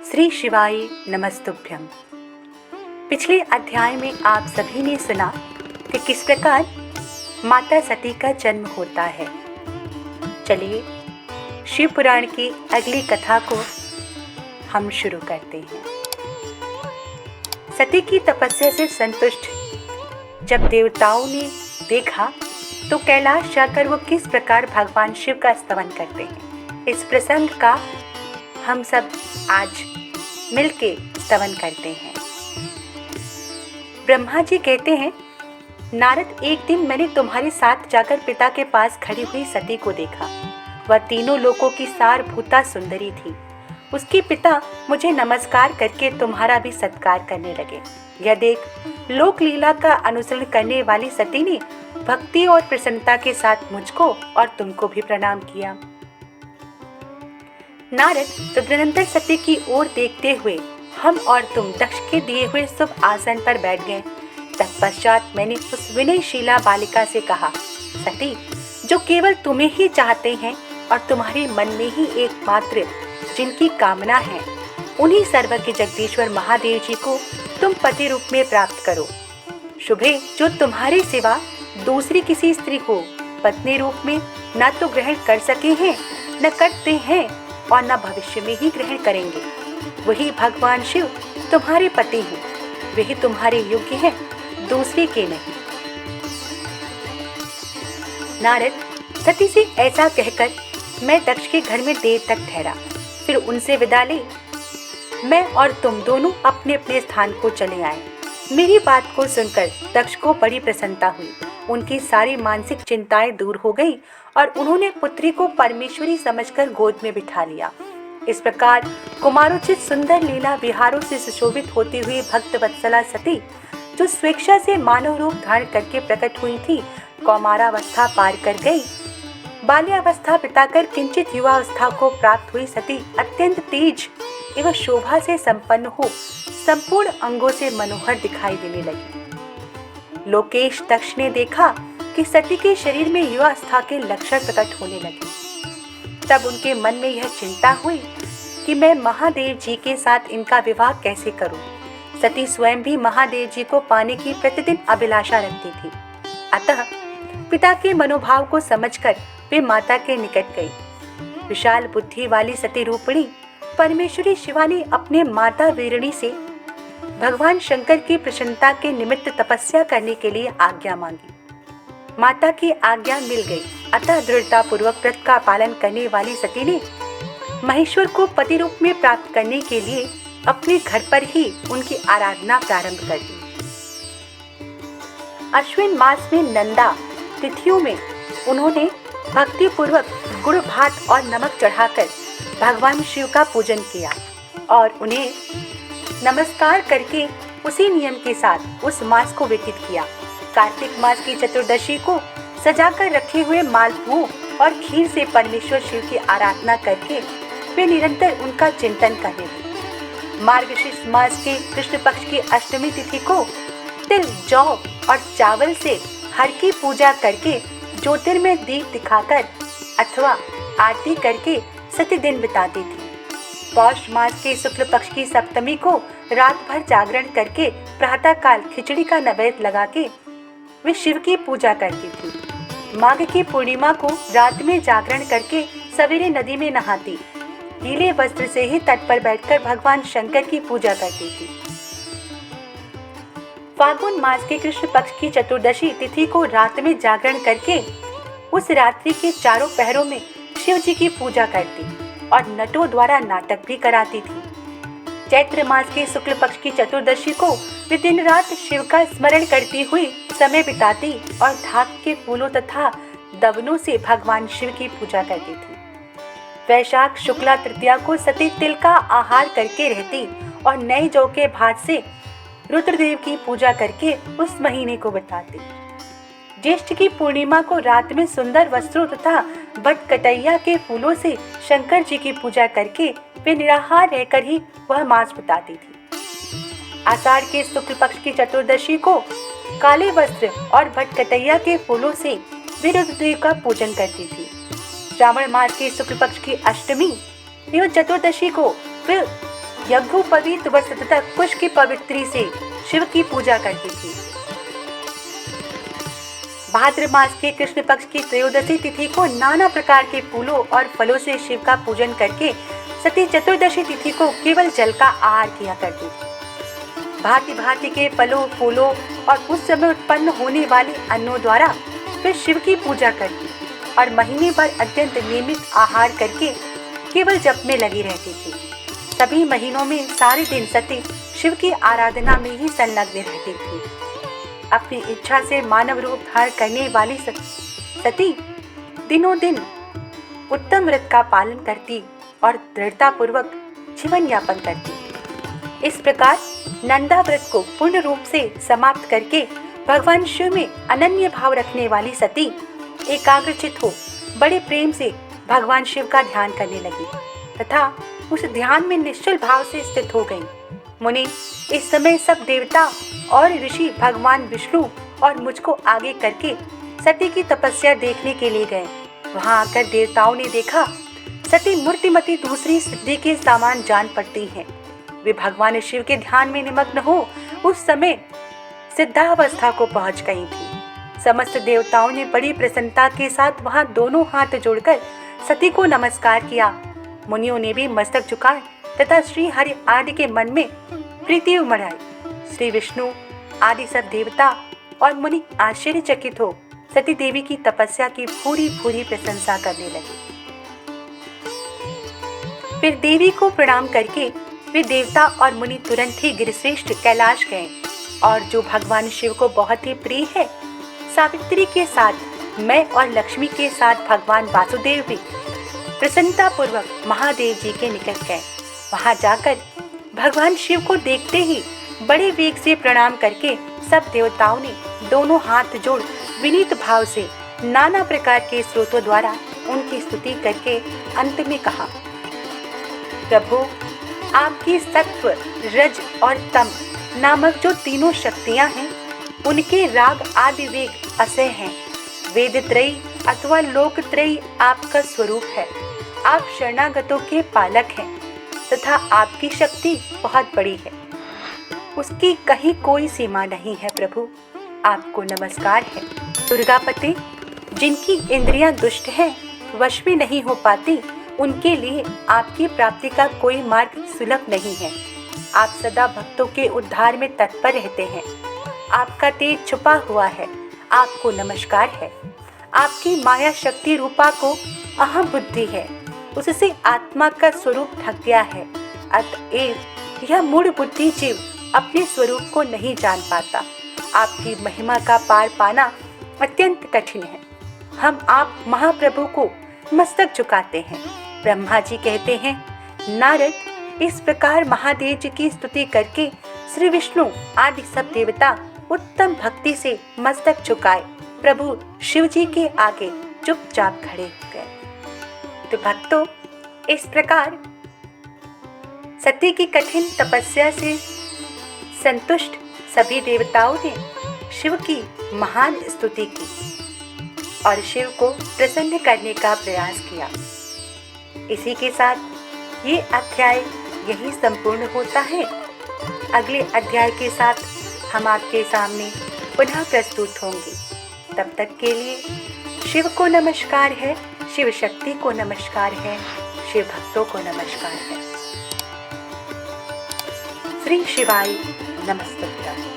श्री शिवाय नमस्तुभ्यम। पिछले अध्याय में आप सभी ने सुना कि किस प्रकार माता सती का जन्म होता है। चलिए शिव पुराण की अगली कथा को हम शुरू करते हैं। सती की तपस्या से संतुष्ट जब देवताओं ने देखा तो कैलाश जाकर वो किस प्रकार भगवान शिव का स्तवन करते हैं, इस प्रसंग का हम सब आज मिलके स्तवन करते हैं। ब्रह्मा जी कहते हैं, नारद, एक दिन मैंने तुम्हारे साथ जाकर पिता के पास खड़ी हुई सती को देखा। वह तीनों लोकों की सारभूता सुंदरी थी। उसके पिता मुझे नमस्कार करके तुम्हारा भी सत्कार करने लगे। यह देख लोक लीला का अनुसरण करने वाली सती ने भक्ति और प्रसन्नता के साथ मुझको और तुमको भी प्रणाम किया। नारद तदनंतर सती की ओर देखते हुए हम और तुम दक्ष के दिए हुए शुभ आसन पर बैठ गए। तत्पश्चात मैंने उस विनयशीला बालिका से कहा, सती, जो केवल तुम्हें ही चाहते हैं और तुम्हारे मन में ही एकमात्र जिनकी कामना है, उन्हीं सर्वज्ञ जगदीश्वर महादेव जी को तुम पति रूप में प्राप्त करो। शुभे, जो तुम्हारे सिवा दूसरी किसी स्त्री को पत्नी रूप में न तो ग्रहण कर सके हैं, न करते हैं और न भविष्य में ही ग्रहण करेंगे, वही भगवान शिव तुम्हारे पति हैं। वही तुम्हारे योग्य हैं, दूसरे के नहीं। नारद सती से ऐसा कहकर मैं दक्ष के घर में देर तक ठहरा। फिर उनसे विदा ली। मैं और तुम दोनों अपने अपने स्थान को चले आए। मेरी बात को सुनकर दक्ष को बड़ी प्रसन्नता हुई। उनकी सारी मानसिक चिंताएं दूर हो गई और उन्होंने पुत्री को परमेश्वरी समझकर गोद में बिठा लिया। इस प्रकार कुमारोचित सुंदर लीला विहारों से सुशोभित होती हुई भक्त वत्सला सती, जो स्वेच्छा से मानव रूप धारण करके प्रकट हुई थी, कौमारावस्था पार कर गई। बाल्यावस्था बिताकर किंचित युवावस्था को प्राप्त हुई सती अत्यंत तेज एवं शोभा से संपन्न हो संपूर्ण अंगों से मनोहर दिखाई देने लगी। लोकेश दक्ष ने देखा कि सती के शरीर में युवावस्था के लक्षण प्रकट होने लगे। तब उनके मन में यह चिंता हुई कि मैं महादेव जी के साथ इनका विवाह कैसे करूं। सती स्वयं भी महादेव जी को पाने की प्रतिदिन अभिलाषा रखती थी। अतः पिता के मनोभाव को समझकर वे माता के निकट गई। विशाल बुद्धि वाली सती रूपिणी परमेश्वरी शिवा ने अपने माता वीरणी से भगवान शंकर की प्रसन्नता के निमित्त तपस्या करने के लिए आज्ञा मांगी। माता की आज्ञा मिल गई। अतः दृढ़ता पूर्वक व्रत का पालन करने वाली सती ने महेश्वर को पति रूप में प्राप्त करने के लिए अपने घर पर ही उनकी आराधना प्रारंभ कर दी। अश्विन मास में नंदा तिथियों में उन्होंने भक्ति पूर्वक गुड़ भात और नमक चढ़ाकर भगवान शिव का पूजन किया और उन्हें नमस्कार करके उसी नियम के साथ उस मास को व्यतीत किया। कार्तिक मास की चतुर्दशी को सजाकर रखे हुए मालपुओं और खीर से परमेश्वर शिव की आराधना करके वे निरंतर उनका चिंतन करने लगे। मार्गशीर्ष मास के कृष्ण पक्ष की अष्टमी तिथि को तिल, जौ और चावल से हर की पूजा करके ज्योतिर्मय दीप दिखाकर अथवा आरती करके सती दिन बिताती थी। पौष मास के शुक्ल पक्ष की सप्तमी को रात भर जागरण करके प्रातः काल खिचड़ी का नैवेद्य लगा के वे शिव की पूजा करती थी। माघ की पूर्णिमा को रात में जागरण करके सवेरे नदी में नहाती, गीले वस्त्र से ही तट पर बैठकर भगवान शंकर की पूजा करती थी। फागुन मास के कृष्ण पक्ष की चतुर्दशी तिथि को रात में जागरण करके उस रात्रि के चारों पहरों में शिव जी की पूजा करती और नटों द्वारा नाटक भी कराती थी। चैत्र मास के शुक्ल पक्ष की चतुर्दशी को वे दिन रात शिव का स्मरण करती हुई समय बिताती और ढाक के फूलों तथा दवनों से भगवान शिव की पूजा करती थी। वैशाख शुक्ला तृतीया को सती तिल का आहार करके रहती और नए जौ के भात से रुद्रदेव की पूजा करके उस महीने को बिताती। ज्येष्ठ की पूर्णिमा को रात में सुंदर वस्त्रों तथा बटकटैया के फूलों से शंकर जी की पूजा करके वे निराहार रहकर ही वह मास बिताती थी। आषाढ़ के शुक्ल पक्ष की चतुर्दशी को काले वस्त्र और बटकटैया के फूलों से वे रुद्रदेव का पूजन करती थी। श्रावण मास के शुक्ल पक्ष की अष्टमी एवं चतुर्दशी को वे यज्ञोपवीत व सतत कुश की पवित्री से शिव की पूजा करती थी। भाद्र मास के कृष्ण पक्ष की त्रयोदशी तिथि को नाना प्रकार के फूलों और फलों से शिव का पूजन करके सती चतुर्दशी तिथि को केवल जल का आहार किया करती थी। भांति भांति के फलों, फूलों और उस समय उत्पन्न होने वाले अन्नों द्वारा फिर शिव की पूजा करती और महीने भर अत्यंत नियमित आहार करके केवल जप में लगी रहती थी। सभी महीनों में सारे दिन सती शिव की आराधना में ही संलग्न रहती थी। अपनी इच्छा से मानव रूप धारण करने वाली सती दिनों दिन उत्तम व्रत का पालन करती और दृढ़ता पूर्वक जीवन यापन करती। इस प्रकार नंदा व्रत को पूर्ण रूप से समाप्त करके भगवान शिव में अनन्य भाव रखने वाली सती एकाग्रचित हो बड़े प्रेम से भगवान शिव का ध्यान करने लगी तथा उस ध्यान में निश्चल भाव से स्थित हो गई। मुनि, इस समय सब देवता और ऋषि भगवान विष्णु और मुझको आगे करके सती की तपस्या देखने के लिए गए। वहां आकर देवताओं ने देखा सती मूर्तिमती दूसरी सिद्धि के सामान जान पड़ती हैं। वे भगवान शिव के ध्यान में निमग्न हो उस समय सिद्धावस्था को पहुंच गई थी। समस्त देवताओं ने बड़ी प्रसन्नता के साथ वहां दोनों हाथ जोड़कर सती को नमस्कार किया। मुनियों ने भी मस्तक झुकाए तथा श्री हरि आदि के मन में प्रीति उमड़ाई। श्री विष्णु आदि सब देवता और मुनि आश्चर्यचकित हो सती देवी की तपस्या की पूरी पूरी प्रशंसा करने लगे। फिर देवी को प्रणाम करके वे देवता और मुनि तुरंत ही गिरिश्रेष्ठ कैलाश गए और जो भगवान शिव को बहुत ही प्रिय है, सावित्री के साथ मैं और लक्ष्मी के साथ भगवान वासुदेव भी प्रसन्नता पूर्वक महादेव जी के निकट गए। वहां जाकर भगवान शिव को देखते ही बड़े वेग से प्रणाम करके सब देवताओं ने दोनों हाथ जोड़ विनीत भाव से नाना प्रकार के स्रोतों द्वारा उनकी स्तुति करके अंत में कहा, प्रभु, आपकी सत्व, रज और तम नामक जो तीनों शक्तियां हैं, उनके राग आदि वेग असह हैं। वेद त्रयी अथवा लोक त्रयी आपका स्वरूप है। आप शरणागतों के पालक हैं तथा आपकी शक्ति बहुत बड़ी है, उसकी कहीं कोई सीमा नहीं है। प्रभु, आपको नमस्कार है। दुर्गापते, जिनकी इंद्रियां दुष्ट हैं, वश में नहीं हो पाती, उनके लिए आपकी प्राप्ति का कोई मार्ग सुलभ नहीं है। आप सदा भक्तों के उद्धार में तत्पर रहते हैं। आपका तेज छुपा हुआ है, आपको नमस्कार है। आपकी माया शक्ति रूपा को अहम बुद्धि है, उससे आत्मा का स्वरूप ढक गया है। अतएव यह मूढ़ बुद्धि जीव अपने स्वरूप को नहीं जान पाता। आपकी महिमा का पार पाना अत्यंत कठिन है। हम आप महाप्रभु को मस्तक झुकाते हैं। ब्रह्मा जी कहते हैं, नारद, इस प्रकार महादेव जी की स्तुति करके श्री विष्णु आदि सब देवता उत्तम भक्ति से मस्तक झुकाए प्रभु शिव जी के आगे चुपचाप खड़े हो गए। तो भक्तों, इस प्रकार सती की कठिन तपस्या से संतुष्ट सभी देवताओं ने शिव की महान स्तुति की और शिव को प्रसन्न करने का प्रयास किया। इसी के साथ ये अध्याय यही संपूर्ण होता है। अगले अध्याय के साथ हम आपके सामने पुनः प्रस्तुत होंगे। तब तक के लिए शिव को नमस्कार है, शिव शक्ति को नमस्कार है, शिव भक्तों को नमस्कार है। श्री शिवाय नमस्तुभ्यं।